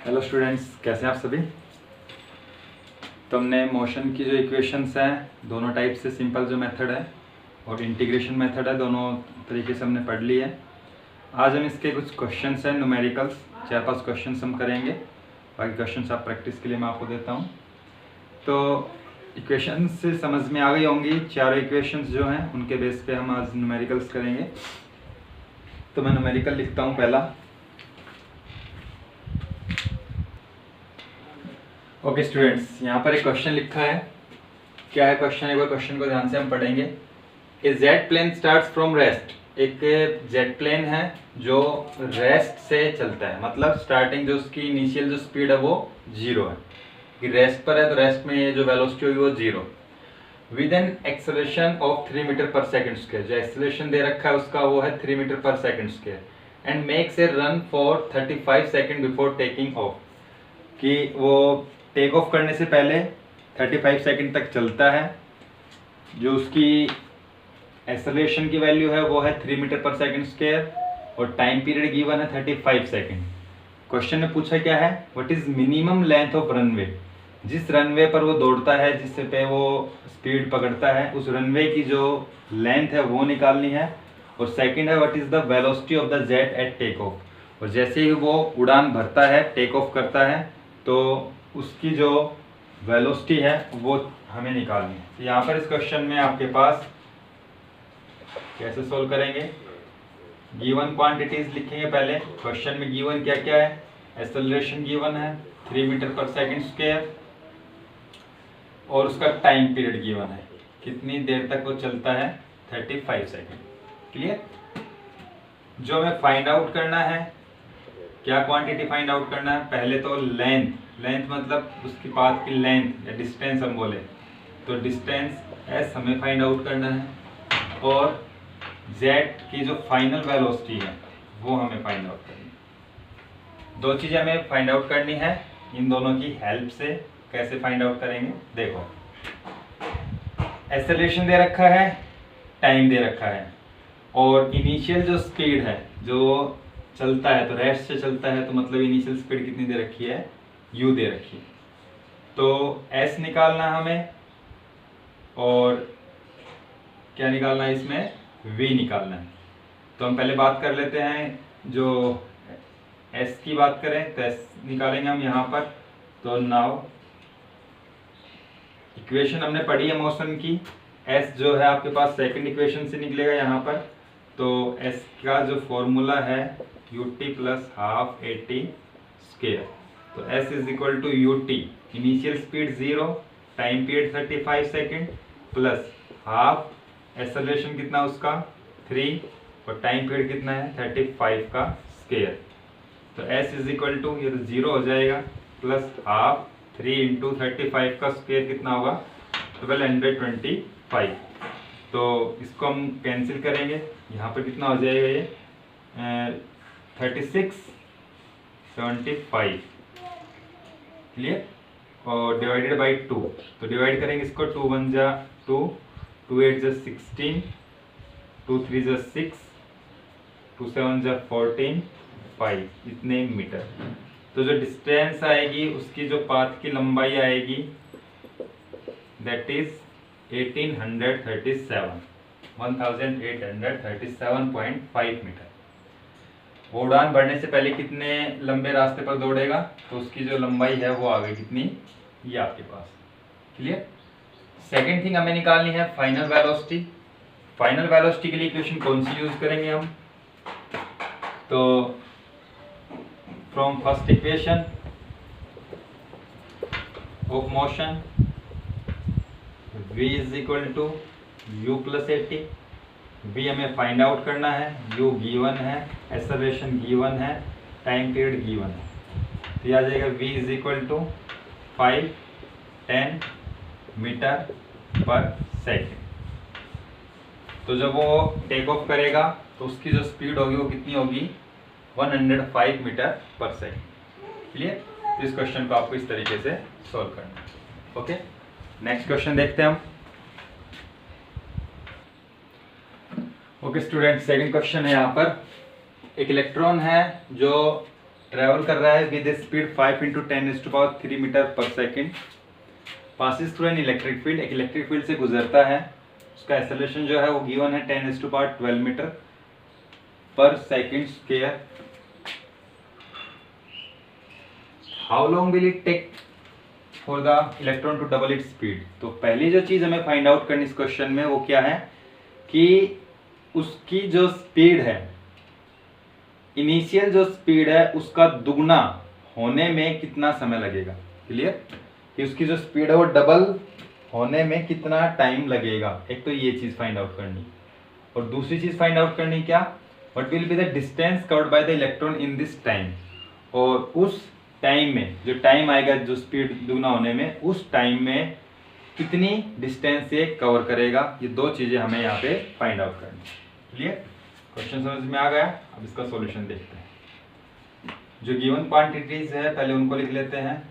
Hello students, कैसे हैं आप सभी। तो हमने मोशन की जो इक्वेशंस हैं दोनों टाइप से, सिंपल जो मेथड है और इंटीग्रेशन मेथड है, दोनों तरीके से हमने पढ़ ली है। आज हम इसके कुछ क्वेश्चंस हैं, न्यूमेरिकल्स 4-5 क्वेश्चंस हम करेंगे। बाकी क्वेश्चंस आप प्रैक्टिस के लिए मैं आपको देता हूँ। तो इक्वेशंस से समझ में आ गई होंगी, चारों इक्वेशंस जो हैं उनके बेस पे हम आज न्यूमेरिकल्स करेंगे। तो मैं न्यूमेरिकल लिखता हूँ पहला। ओके स्टूडेंट्स, यहाँ पर एक क्वेश्चन लिखा है। क्या है क्वेश्चन, एक बार क्वेश्चन को ध्यान से हम पढ़ेंगे। A jet plane starts from rest. एक जेट प्लेन है जो रेस्ट से चलता है, मतलब स्टार्टिंग जो उसकी इनिशियल जो स्पीड है वो 0 है कि रेस्ट पर है, तो रेस्ट में ये जो वेलोसिटी होगी वो 0 with an acceleration of 3 metre per second square. जो एक्सेलरेशन दे रखा है उसका वो है 3 metre per second square and makes a run for 35 second before taking off. कि वो टेक ऑफ करने से पहले 35 सेकंड तक चलता है। जो उसकी एक्सेलरेशन की वैल्यू है वो है 3 मीटर पर सेकंड स्क्वायर और टाइम पीरियड गिवन है 35 सेकंड। क्वेश्चन ने पूछा क्या है, what is minimum length of runway. जिस रनवे पर वो दौड़ता है, जिस पे वो स्पीड पकड़ता है, उस रनवे की जो लेंथ है वो निकालनी है। और सेकंड है what is the velocity of the jet at take off. और जैसे ही वो उड़ान भरता है, टेक ऑफ करता है, तो उसकी जो वेलोसिटी है वो हमें निकालनी है। तो यहाँ पर इस क्वेश्चन में आपके पास कैसे सोल्व करेंगे, गिवन क्वांटिटीज लिखेंगे पहले। क्वेश्चन में गिवन क्या क्या है, एक्सेलरेशन गिवन है 3 मीटर पर सेकंड स्क्वायर और उसका टाइम पीरियड गिवन है, कितनी देर तक वो चलता है, 35 सेकंड। क्लियर। जो हमें फाइंड आउट करना है, क्या क्वांटिटी फाइंड आउट करना है, पहले तो लेंथ मतलब उसकी पाथ की लेंथ या डिस्टेंस हम बोले तो डिस्टेंस एस हमें फाइंड आउट करना है। और जेट की जो फाइनल वेलोसिटी है वो हमें फाइंड आउट करनी है। दो चीज़ें हमें फाइंड आउट करनी है, इन दोनों की हेल्प से कैसे फाइंड आउट करेंगे। देखो, एक्सेलरेशन दे रखा है, टाइम दे रखा है और इनिशियल जो स्पीड है, जो चलता है तो रेस्ट से चलता है, तो मतलब इनिशियल स्पीड कितनी दे रखी है, u दे रखी है। तो s निकालना हमें और क्या निकालना है, इसमें v निकालना है। तो हम पहले बात कर लेते हैं, जो s की बात करें तो s निकालेंगे हम यहाँ पर। तो नाउ इक्वेशन हमने पढ़ी है मोशन की, s जो है आपके पास सेकंड इक्वेशन से निकलेगा यहाँ पर। तो s का जो फॉर्मूला है ut plus half at square. तो s is equal to ut, initial speed 0, time period 35 second plus half, acceleration कितना उसका 3 और टाइम पीरियड कितना है 35 का स्क्वायर। तो s इज इक्वल टू, ये तो 0 हो जाएगा, प्लस हाफ 3 इंटू 35 का स्क्वायर कितना होगा 1225। तो इसको हम कैंसिल करेंगे, यहाँ पर कितना हो जाएगा ये 36 75। क्लियर। और डिवाइडेड बाई 2, तो डिवाइड करेंगे इसको, 2 1 जा 2, 2 8 जा 16, 2 3 जा 6, 2 7 जा 14, 5, इतने मीटर। तो जो डिस्टेंस आएगी उसकी जो पाथ की लंबाई आएगी दैट इज 1837.5 मीटर। वो उड़ान भरने से पहले कितने लंबे रास्ते पर दौड़ेगा, तो उसकी जो लंबाई है वो आ गई कितनी, ये आपके पास। क्लियर। सेकेंड थिंग हमें निकालनी है फाइनल वेलोसिटी। फाइनल वेलोसिटी के लिए इक्वेशन कौन सी यूज करेंगे हम, तो from first equation of motion v is equal to u plus at। v हमें फाइंड आउट करना है, u गिवन है, एक्सेलरेशन गिवन है, टाइम पीरियड गिवन है। तो यह आ जाएगा v is equal to 510 metre per second. तो जब वो टेक ऑफ करेगा तो उसकी जो स्पीड होगी वो कितनी होगी, 105 मीटर पर सेकेंड। क्लियर। इस क्वेश्चन को आपको इस तरीके से सॉल्व करना है। ओके, नेक्स्ट क्वेश्चन देखते हैं हम। ओके स्टूडेंट, सेकंड क्वेश्चन है यहाँ पर। एक इलेक्ट्रॉन है जो ट्रेवल कर रहा है with speed 5 into 10⁻³ metre per second, passes through an electric field, एक इलेक्ट्रिक फील्ड से गुजरता है, उसका एक्सेलरेशन जो है वो गिवन है 10⁻12 metre per second square. How long will it take for the electron to double it speed. तो पहली जो चीज हमें फाइंड आउट करनी इस क्वेश्चन में वो क्या है कि उसकी जो स्पीड है, इनिशियल जो स्पीड है उसका दुगना होने में कितना समय लगेगा। क्लियर, कि उसकी जो स्पीड है वो डबल होने में कितना टाइम लगेगा। एक तो ये चीज फाइंड आउट करनी, और दूसरी चीज फाइंड आउट करनी क्या, what will be the distance covered by the electron in this time, और उस टाइम में जो टाइम आएगा जो स्पीड दुगना होने में, उस टाइम में कितनी डिस्टेंस से कवर करेगा। ये दो चीजें हमें यहाँ पे फाइंड आउट करनी। क्लियर, क्वेश्चन समझ में आ गया। अब इसका सॉल्यूशन देखते हैं। जो गिवन क्वांटिटीज है पहले उनको लिख लेते हैं।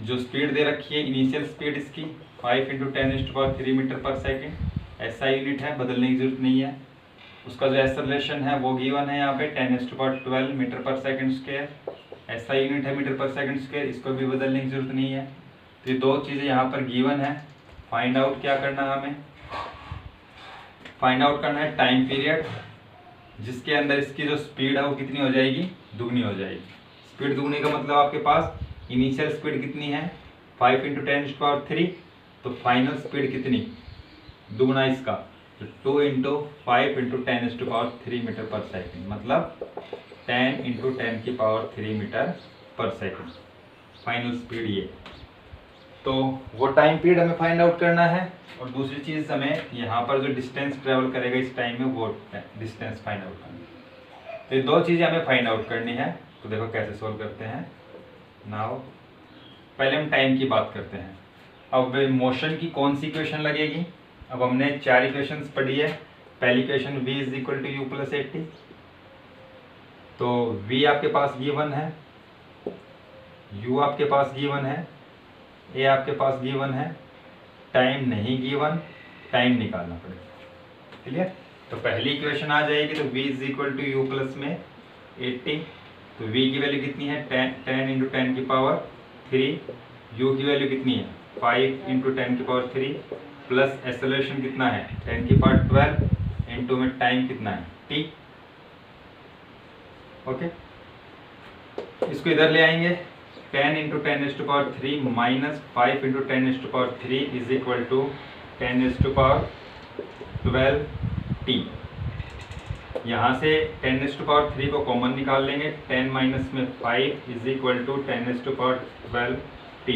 जो स्पीड दे रखी है, इनिशियल स्पीड इसकी 5 इंटू 10⁻³ मीटर पर सेकेंड, ऐसा यूनिट है, बदलने की जरूरत नहीं है। उसका जो एक्सेलरेशन है वो गिवन है यहाँ पे 10⁻12 मीटर पर सेकेंड स्क्वायर, ऐसा यूनिट है मीटर पर सेकेंड स्क्वायर, इसको भी बदलने की जरूरत नहीं है। तो ये दो चीज़ें यहाँ पर गिवन है। फाइंड आउट क्या करना है हमें, फाइंड आउट करना है टाइम पीरियड जिसके अंदर इसकी जो स्पीड है वो कितनी हो जाएगी, दुगनी हो जाएगी। स्पीड दुगनी का मतलब आपके पास इनिशियल स्पीड कितनी है 5 इंटू 10⁻³ तो फाइनल स्पीड कितनी, दुगना इसका, तो 2 into 5 into 10⁻³ metre per second, मतलब 10 into 10⁻³ metre per second final speed ये। तो वो टाइम पीरियड हमें फाइंड आउट करना है, और दूसरी चीज़ हमें यहाँ पर जो डिस्टेंस ट्रेवल करेगा इस टाइम में वो डिस्टेंस फाइंड आउट करनी है। तो ये दो चीज़ें हमें फाइंड आउट करनी है। तो देखो कैसे सोल्व करते हैं। नाउ पहले हम टाइम की बात करते हैं। अब मोशन की कौन सी इक्वेशन लगेगी। अब हमने 4 इक्वेशंस पढ़ी है। पहली equation v is equal to u plus 80, तो v आपके पास गिवन है, u आपके पास गिवन है, a आपके पास गिवन है, टाइम नहीं गिवन, टाइम निकालना पड़ेगा। क्लियर, तो पहली इक्वेशन आ जाएगी तो v is equal to u plus में 80, तो v की वैल्यू कितनी है 10 इंटू 10⁻³ u की वैल्यू कितनी है 5 इंटू 10⁻³ प्लस एक्सेलरेशन कितना है 10⁻12 इंटू में टाइम कितना है t। ओके, इसको इधर ले आएंगे, 10 into 10⁻³ minus 5 into 10⁻³ is equal to 10⁻12 t। यहाँ से 10⁻³ को कॉमन निकाल लेंगे, 10 माइनस में 5 is equal to 10⁻12 t।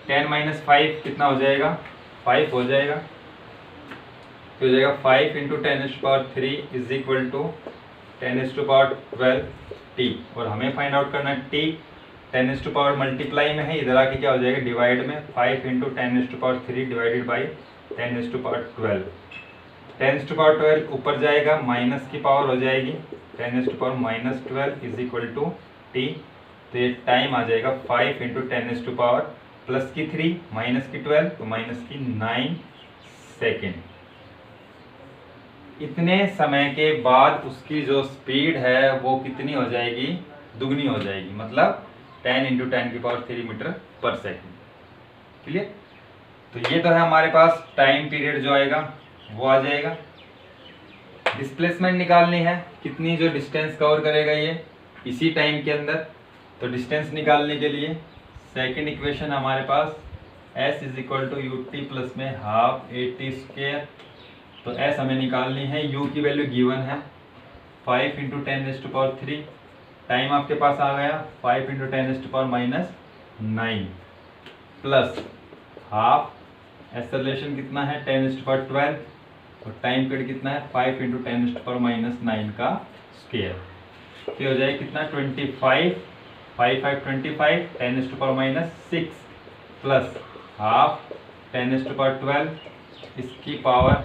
10 minus 5 कितना हो जाएगा 5 हो जाएगा, तो हो जाएगा 5 into 10⁻³ is equal to 10⁻12 t। और हमें फाइंड आउट करना है t, 10⁻मल्टीप्लाई में है, इधर आके क्या हो जाएगा डिवाइड में, 5 इंटू 10⁻³ डिवाइडेड बाई 10⁻12। 10⁻12 ऊपर जाएगा, माइनस की पावर हो जाएगी 10⁻−12 इज इक्वल टू t। तो ये टाइम आ जाएगा 5 इंटू 10⁻, प्लस की 3 माइनस की 12 तो माइनस की 9 सेकेंड। इतने समय के बाद उसकी जो स्पीड है वो कितनी हो जाएगी, दुगनी हो जाएगी, मतलब 10 into 10⁻³ metre per second. Clear, तो ये तो है हमारे पास टाइम पीरियड जो आएगा वो आ जाएगा। डिस्प्लेसमेंट निकालनी है, कितनी जो डिस्टेंस कवर करेगा ये इसी टाइम के अंदर। तो डिस्टेंस निकालने के लिए सेकंड इक्वेशन हमारे पास s is equal to u t plus में हाफ a² तो s हमें निकालनी है, u की वैल्यू गिवन है 5 इंटू 10⁻³ टाइम आपके पास आ गया 5 इंटू 10⁻⁹ प्लस हाफ, एक्सेलरेशन कितना है 10⁻12 और टाइम पीरियड कितना है 5 इंटू 10⁻⁹ का स्क्वायर। फिर हो जाएगा कितना 25, 5 5 25 10⁻⁶ प्लस हाफ 10⁻12 इसकी पावर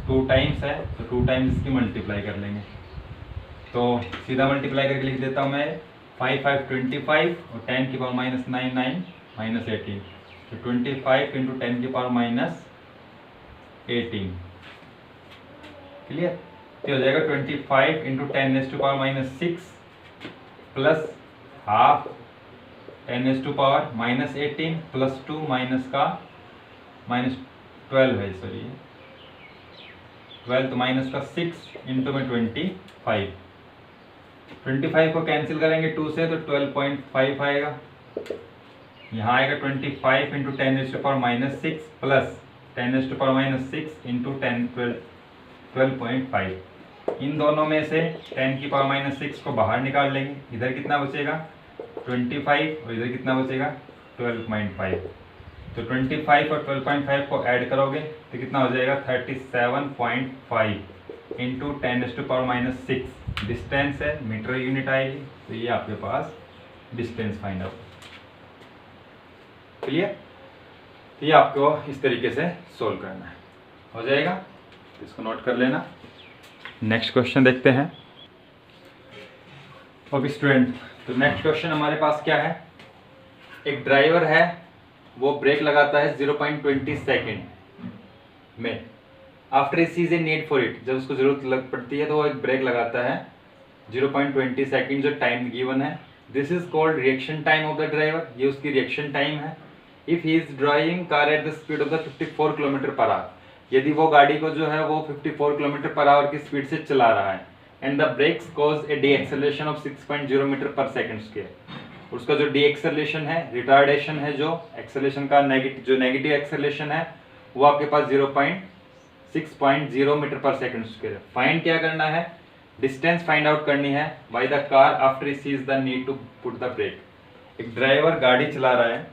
2 टाइम्स है तो 2 टाइम्स इसकी मल्टीप्लाई कर लेंगे। तो सीधा मल्टीप्लाई करके लिख देता हूँ मैं 5 5 25 और 10⁻⁹ 9 -18 तो 25 इंटू 10⁻⁸। क्लियर, तो हो जाएगा 25 into 10⁻⁶ plus half 10⁻⁻18 plus 2 minus का -12 है, सॉरी 12 तो माइनस का 6 इंटू में 25 को कैंसिल करेंगे 2 से तो 12.5 आएगा। यहाँ आएगा 25 इंटू 10⁻⁻6 प्लस 10⁻⁻6 इंटू 12.5। इन दोनों में से 10⁻⁻6 को बाहर निकाल लेंगे, इधर कितना बचेगा 25 और इधर कितना बचेगा 12.5। तो 25 और 12.5 को ऐड करोगे तो कितना हो जाएगा 37.5 इंटू 10⁻⁻6। डिस्टेंस है, मीटर यूनिट आएगी, तो ये आपके पास डिस्टेंस फाइंड आउट। क्लियर? तो ये आपको इस तरीके से सोल्व करना है, हो जाएगा, तो इसको नोट कर लेना। नेक्स्ट क्वेश्चन देखते हैं। ओके स्टूडेंट, तो नेक्स्ट क्वेश्चन हमारे पास क्या है। एक ड्राइवर है, वो ब्रेक लगाता है 0.20 सेकेंड में। After he seize a need for it, जब उसको जरूरत लग पड़ती है तो वो एक ब्रेक लगाता है 0.20 सेकेंड, जो टाइम गिवन है। This is called reaction time of the driver, ये उसकी रिएक्शन टाइम है। If he is driving car at the speed of the 54 kilometre per hour, यदि वो गाड़ी को जो है वो 54 किलोमीटर पर आवर की स्पीड से चला रहा है, and the brakes cause a deceleration of 6.0 metre per second square. उसका जो डीएक्सेलरेशन है, रिटार्डेशन है, जो एक्सेलरेशन का नेगेटिव एक्सेलरेशन है, वो आपके पास 6.0 मीटर पर सेकेंड स्क्वायर है। फाइंड क्या करना है, डिस्टेंस फाइंड आउट करनी है by the car after he sees the need to put the brake. एक ड्राइवर गाड़ी चला रहा है,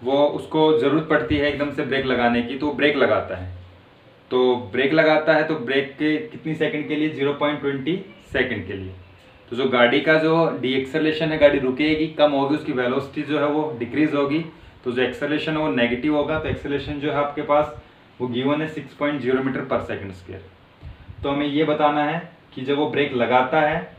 वो उसको जरूरत पड़ती है एकदम से ब्रेक लगाने की, तो वो ब्रेक लगाता है। तो ब्रेक लगाता है तो ब्रेक के कितनी सेकंड के लिए 0.20 सेकंड के लिए। तो जो गाड़ी का जो डीएक्सेलरेशन है, गाड़ी रुकेगी, कम होगी, उसकी वेलोसिटी जो है वो डिक्रीज होगी, तो जो एक्सेलरेशन है वो नेगेटिव होगा। तो एक्सेलरेशन जो है आपके पास वो गिवन है 6.0 मीटर पर सेकंड स्क्वायर। तो हमें ये बताना है कि जब वो ब्रेक लगाता है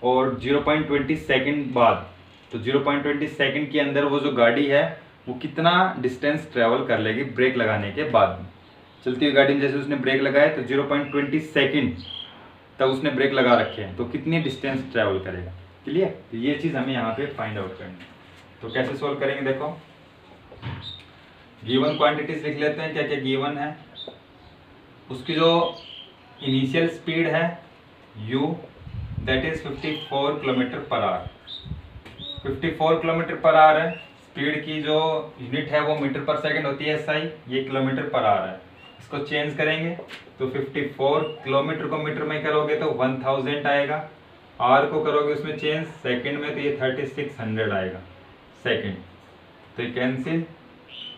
और 0.20 सेकंड बाद, तो 0.20 सेकंड के अंदर वो जो गाड़ी है वो कितना डिस्टेंस ट्रेवल कर लेगी ब्रेक लगाने के बाद में। चलती हुई गाड़ी में जैसे उसने ब्रेक लगाया तो 0.20 सेकंड तक उसने ब्रेक लगा रखे हैं, तो कितनी डिस्टेंस ट्रेवल करेगा। क्लियर? तो ये चीज़ हमें यहाँ पे फाइंड आउट करनी है। तो कैसे सोल्व करेंगे, देखो गिवन क्वांटिटीज लिख लेते हैं, क्या क्या गिवन है। उसकी जो इनिशियल स्पीड है u, that is 54 kilometre per hour. 54 kilometre per hour है। स्पीड की जो यूनिट है वो मीटर पर सेकंड होती है, SI, ये किलोमीटर पर आवर है। इसको चेंज करेंगे तो 54 किलोमीटर को मीटर में करोगे तो 1000 आएगा, आर को करोगे उसमें चेंज सेकंड में तो ये 3600 आएगा सेकंड। तो ये कैंसिल,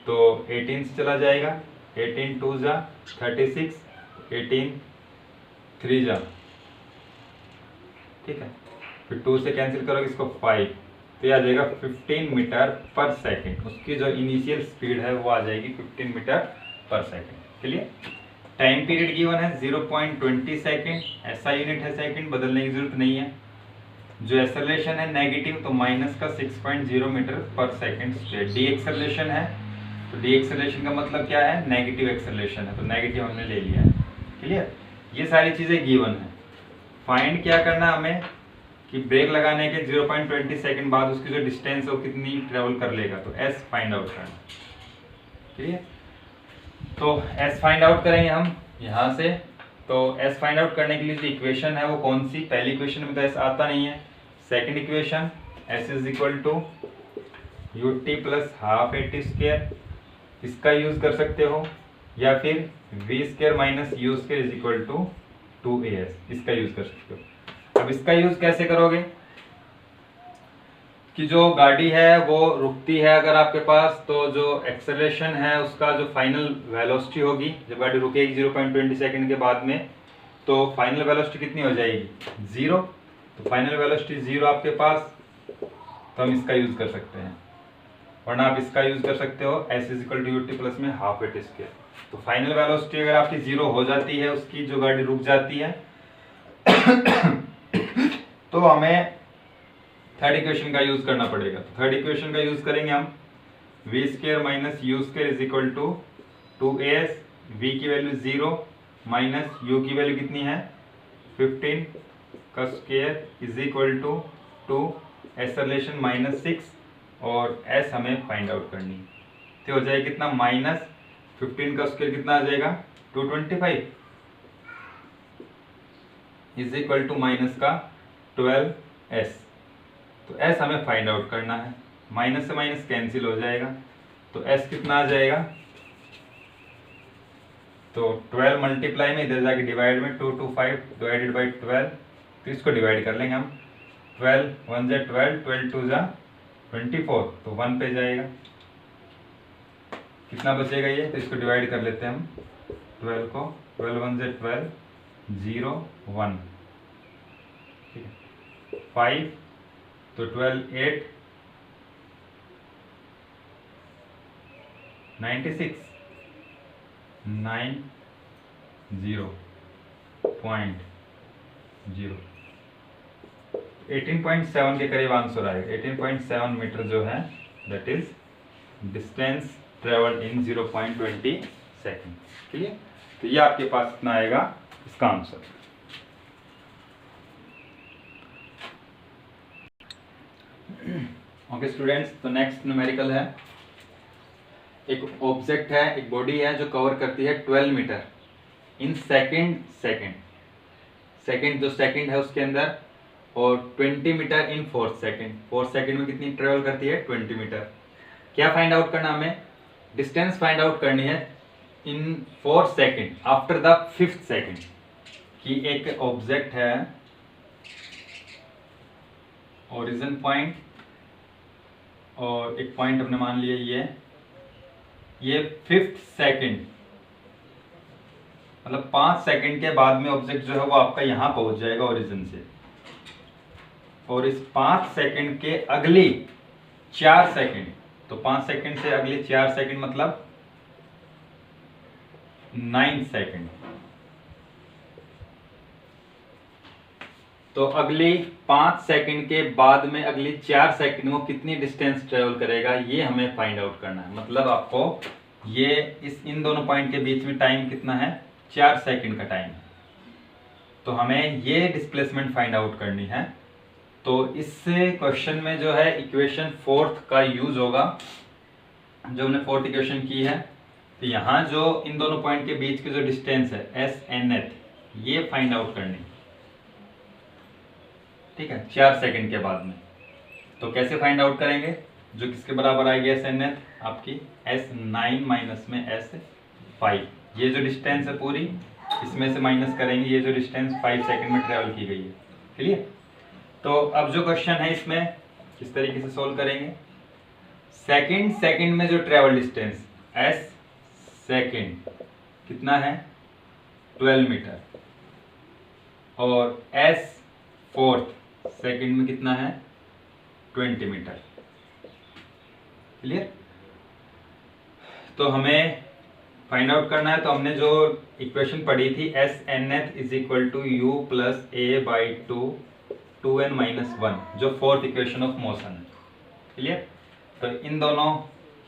तो 18 से चला जाएगा, 18 2 जा 36, 18 3 जा, ठीक है। फिर 2 से कैंसिल करोगे इसको 5, तो ये आ जाएगा 15 मीटर पर सेकंड। उसकी जो इनिशियल स्पीड है वो आ जाएगी 15 metre per second. Clear? Time period given है 0.20 सेकंड, SI यूनिट है सेकंड, बदलने की जरूरत नहीं है। जो एक्सेलरेशन है नेगेटिव, तो माइनस का 6.0 metre per second square. D acceleration है, तो डी एक्सेलरेशन का मतलब क्या है, नेगेटिव एक्सेलरेशन है, तो नेगेटिव हमने ले लिया है। क्लियर? ये सारी चीज़ें गिवन है। फाइंड क्या करना हमें कि ब्रेक लगाने के 0.20 सेकंड बाद उसकी जो डिस्टेंस है वो कितनी ट्रेवल कर लेगा, तो S फाइंड आउट करना। क्लियर? तो S फाइंड आउट करेंगे हम यहाँ से। तो S फाइंड आउट करने के लिए जो इक्वेशन है वो कौन सी, पहली इक्वेशन में तो S आता नहीं है। Second equation S is equal to ut plus half AT square, इसका यूज कर सकते हो, या फिर v square minus u square is equal to 2as, इसका यूज कर सकते हो। अब इसका यूज कैसे करोगे कि जो गाड़ी है वो रुकती है अगर आपके पास, तो जो एक्सेलरेशन है उसका जो फाइनल वेलोसिटी होगी, जब गाड़ी रुकेगी 0.20 सेकंड के बाद में, तो फाइनल वेलोसिटी कितनी हो जाएगी 0। तो फाइनल वेलोसिटी 0 आपके पास, तो हम इसका यूज कर सकते हैं, वरना आप इसका यूज कर सकते हो S is equal to ut plus में हाफ AT स्क्वायर। तो फाइनल वेलोसिटी अगर आपकी 0 हो जाती है, उसकी जो गाड़ी रुक जाती है तो हमें थर्ड इक्वेशन का यूज करना पड़ेगा। तो थर्ड इक्वेशन का यूज करेंगे हम, v square minus u square is equal to 2as, v की वैल्यू 0 माइनस u की वैल्यू कितनी है 15, का square is equal to 2, acceleration -6 और एस हमें फाइंड आउट करनी है। तो हो जाएगा कितना, -15 का स्क्वायर कितना आ जाएगा 225 इज इक्वल टू माइनस का 12s। तो s हमें फाइंड आउट करना है, माइनस से माइनस कैंसिल हो जाएगा, तो s कितना आ जाएगा, तो 12 मल्टीप्लाई में इधर जाके डिवाइड में 225 डिवाइडेड बाई 12, तो इसको डिवाइड कर लेंगे हम, 12 1 जा 12, 12 2 जा 24, तो 1 पे जाएगा, कितना बचेगा ये, तो इसको डिवाइड कर लेते हैं हम 12 को, 12 1 जा 12, 0 1, ठीक है, 5 तो 12 8 96 9 0 पॉइंट 0, 18.7 के करीब आंसर आएगा। 18.7 मीटर जो है that is distance travel in 0.20 second. Clear, तो ये आपके पास कितना आएगा इसका आंसर। ओके स्टूडेंट्स, तो नेक्स्ट न्यूमेरिकल है, एक ऑब्जेक्ट है, एक बॉडी है जो कवर करती है 12 मीटर इन सेकेंड जो सेकेंड है उसके अंदर, और 20 मीटर इन 4 सेकेंड, 4 सेकेंड में कितनी ट्रेवल करती है 20 मीटर। क्या फाइंड आउट करना हमें, डिस्टेंस फाइंड आउट करनी है इन 4 second after the 5th second. कि एक ऑब्जेक्ट है, ओरिजिन पॉइंट और एक पॉइंट हमने मान लिया ये 5th सेकेंड, मतलब 5 सेकेंड के बाद में ऑब्जेक्ट जो है वो आपका यहां पहुंच जाएगा ओरिजिन से, और इस 5 सेकेंड के अगली 4 सेकेंड, तो 5 सेकेंड से अगली 4 सेकेंड मतलब 9 सेकेंड, तो अगली 5 सेकेंड के बाद में अगली 4 सेकेंड में कितनी डिस्टेंस ट्रेवल करेगा ये हमें फाइंड आउट करना है। मतलब आपको ये इन दोनों पॉइंट के बीच में टाइम कितना है, 4 सेकेंड का टाइम है, तो हमें ये डिस्प्लेसमेंट फाइंड आउट करनी है। तो इस क्वेश्चन में जो है इक्वेशन 4th का यूज होगा, जो हमने 4th इक्वेशन की है। तो यहाँ जो इन दोनों पॉइंट के बीच की जो डिस्टेंस है SNH, ये फाइंड आउट करनी, ठीक है, 4 सेकंड के बाद में। तो कैसे फाइंड आउट करेंगे, जो किसके बराबर आएगी SNH आपकी S9 माइनस में S5, ये जो डिस्टेंस है पूरी इसमें से माइनस करेंगे ये जो डिस्टेंस 5 सेकंड में ट्रेवल की गई है। क्लियर, तो अब जो क्वेश्चन है इसमें किस तरीके से सोल्व करेंगे, सेकंड में जो ट्रेवल डिस्टेंस S सेकंड कितना है 12 मीटर, और S 4th सेकंड में कितना है 20 मीटर। क्लियर, तो हमें फाइंड आउट करना है। तो हमने जो इक्वेशन पढ़ी थी SNH is equal to U plus A/2 2n-1, जो 4th इक्वेशन ऑफ मोशन है। क्लियर, तो इन दोनों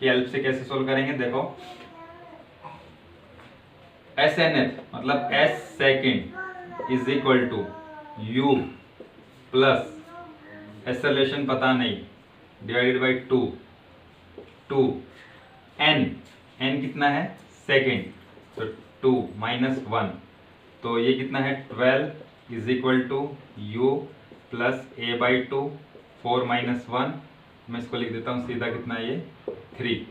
की हेल्प से कैसे सोल्व करेंगे, देखो SNH मतलब S second is equal to U plus acceleration पता नहीं डिवाइडेड बाई 2 n कितना है सेकेंड, तो 2 माइनस 1, तो ये कितना है 12 is equal to U plus A/2 4 minus 1, मैं इसको लिख देता हूँ सीधा, कितना है ये 3,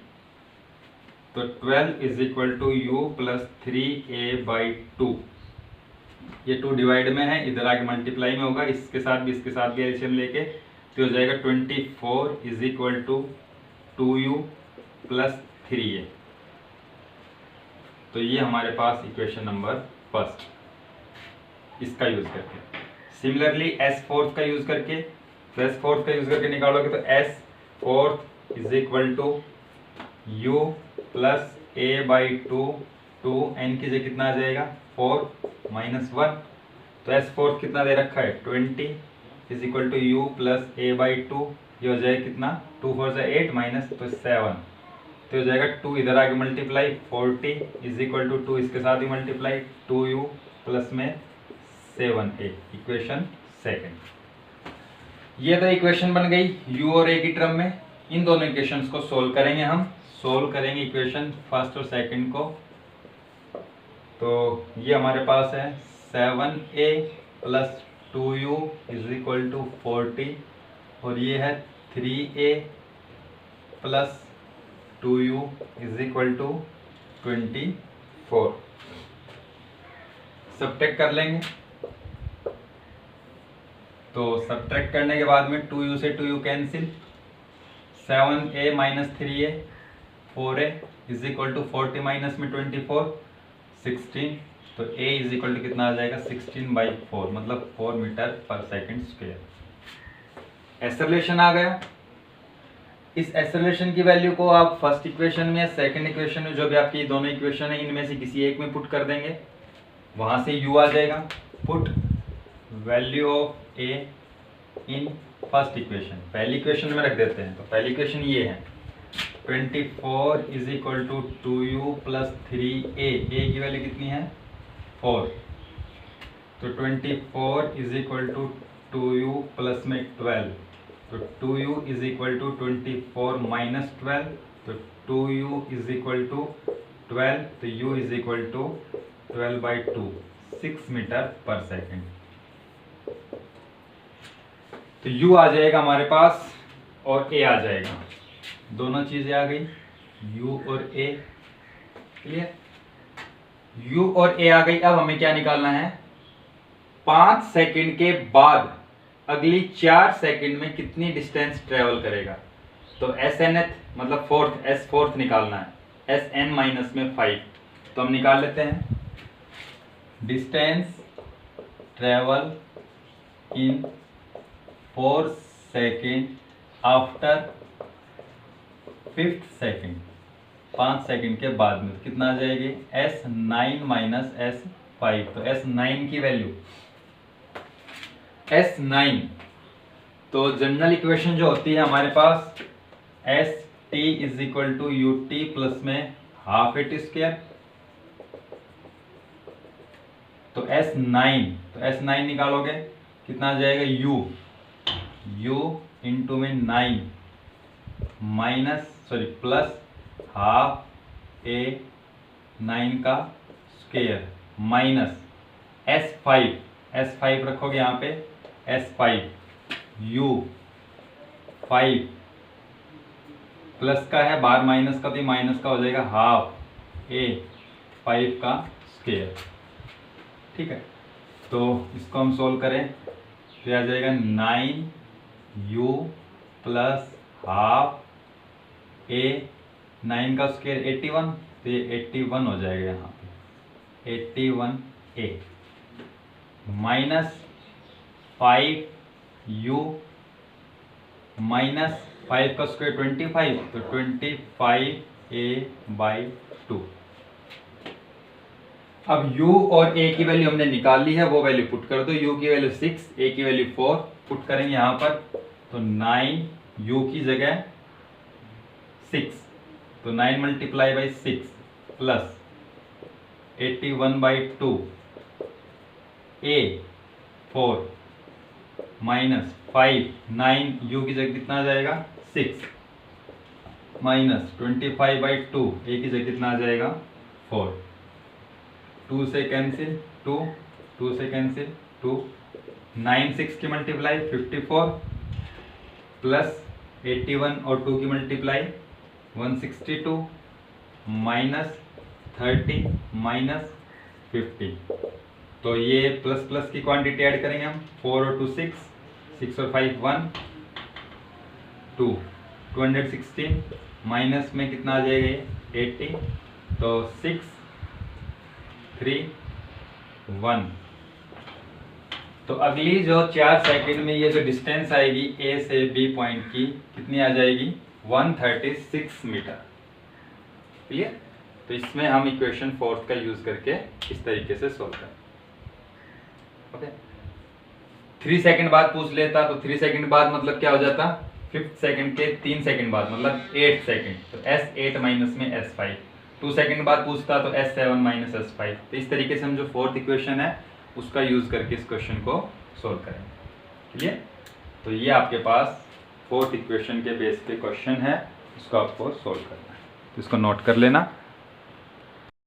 तो 12 is equal to U plus 3A/2, ये 2 डिवाइड में है, इधर आके मल्टीप्लाई में होगा, इसके साथ भी एलसीएम लेके, तो हो जाएगा 24 is equal to 2U plus 3A। तो ये हमारे पास इक्वेशन नंबर 1 इसका यूज करके। सिमिलरली S4 का यूज करके, तो S4 का यूज करके निकालोगे तो S4 is equal to U plus A/2 2n की जगह कितना आ जाएगा 4 माइनस 1, तो S4 कितना दे रखा है 20 is equal to U plus A/2, ये हो जाएगा कितना 2 4 से 8 माइनस तो 7, तो हो जाएगा 2 इधर आके मल्टीप्लाई 40 इज इक्वल टू 2 इसके साथ ही मल्टीप्लाई 2U प्लस में 7A, इक्वेशन सेकेंड। ये तो इक्वेशन बन गई u और a की टर्म में। इन दोनों इक्वेशंस को सोल्व करेंगे हम। सोल्व करेंगे इक्वेशन फर्स्ट और सेकंड को। तो ये हमारे पास है 7a plus 2u is equal to 40 और ये है 3a plus 2u is equal to 24। Subtract कर लेंगे। तो सब्ट्रैक्ट करने के बाद में 2u से 2u cancel, 7a minus 3a 4a is equal to 40 minus में 24 16। तो a इज इक्वल टू कितना आ जाएगा 16/4 मतलब 4 metre per second square. Acceleration आ गया। इस एक्सेलरेशन की वैल्यू को आप फर्स्ट इक्वेशन में या सेकंड इक्वेशन में, जो भी आपकी दोनों इक्वेशन है इनमें से किसी एक में पुट कर देंगे, वहां से u आ जाएगा। Put value of a in first equation, पहली इक्वेशन में रख देते हैं। तो पहली इक्वेशन ये है 24 is equal to 2u plus 3a, a की वैल्यू कितनी है 4। तो 24 is equal to 2u plus में 12, तो 2u is equal to 24 minus 12, तो 2u इज इक्वल टू 12, तो u is equal to 12/2 6 metre per second. तो u आ जाएगा हमारे पास और a आ जाएगा। दोनों चीजें आ गई, u और a। क्लियर? u और a आ गई। अब हमें क्या निकालना है, 5 सेकंड के बाद अगली 4 सेकंड में कितनी डिस्टेंस ट्रेवल करेगा। तो SNth मतलब फोर्थ निकालना है, SN माइनस में 5। तो हम निकाल लेते हैं distance travel in 4 second after 5th second, 5 second के बाद में कितना आ जाएगी S9 माइनस S5। तो S9 की वैल्यू S9, तो जनरल इक्वेशन जो होती है हमारे पास ST is equal to UT plus में हाफ एट स्क्वायर। तो S9 निकालोगे कितना आ जाएगा U इंटू में 9 माइनस प्लस हाफ a 9 का स्क्वायर माइनस S5 रखोगे यहाँ पे S5 U 5 प्लस का है बार माइनस का, तो माइनस का हो जाएगा हाफ a 5 का स्क्वायर। ठीक है, तो इसको हम सोल्व करें तो आ जाएगा 9u प्लस हाफ a 9 का स्क्वायर 81, तो ये 81 हो जाएगा यहाँ पे 81a माइनस 5u माइनस 5 का स्क्वायर 25, तो 25a/2। अब u और a की वैल्यू हमने निकाल ली है, वो वैल्यू पुट कर दो। u की वैल्यू 6, a की वैल्यू 4 पुट करेंगे यहाँ पर। तो 9u की जगह 6, तो 9 multiply by 6 plus 81/2 a 4 minus 5, 9u की जगह कितना आ जाएगा 6 माइनस 25/2 a की जगह कितना आ जाएगा 4। 2 से कैंसिल 2 से कैंसिल 2, 9 6 की मल्टीप्लाई 54 प्लस 81 और 2 की मल्टीप्लाई 162 माइनस 30 माइनस 50। तो ये प्लस प्लस की क्वांटिटी ऐड करेंगे हम, 4 और 2 6 और 5 1 2 216 माइनस में कितना आ जाएगा ये 80, तो 6 3 1। तो अगली जो 4 सेकंड में ये जो डिस्टेंस आएगी A से B पॉइंट की कितनी आ जाएगी 136 मीटर। क्लियर? तो इसमें हम इक्वेशन 4 का यूज करके इस तरीके से सोल्व करें। ओके, 3 सेकंड बाद पूछ लेता तो 3 सेकंड बाद मतलब क्या हो जाता 5th सेकंड के 3 सेकंड बाद मतलब 8 सेकंड, तो S8 माइनस में S5। 2 सेकंड बाद पूछता तो S7 माइनस S5। तो इस तरीके से हम जो 4th इक्वेशन है उसका यूज करके इस क्वेश्चन को सोल्व करेंगे। ठीक है। तो ये आपके पास फोर्थ इक्वेशन के बेस पे क्वेश्चन है, इसको आपको सोल्व करना है, तो इसको नोट कर लेना।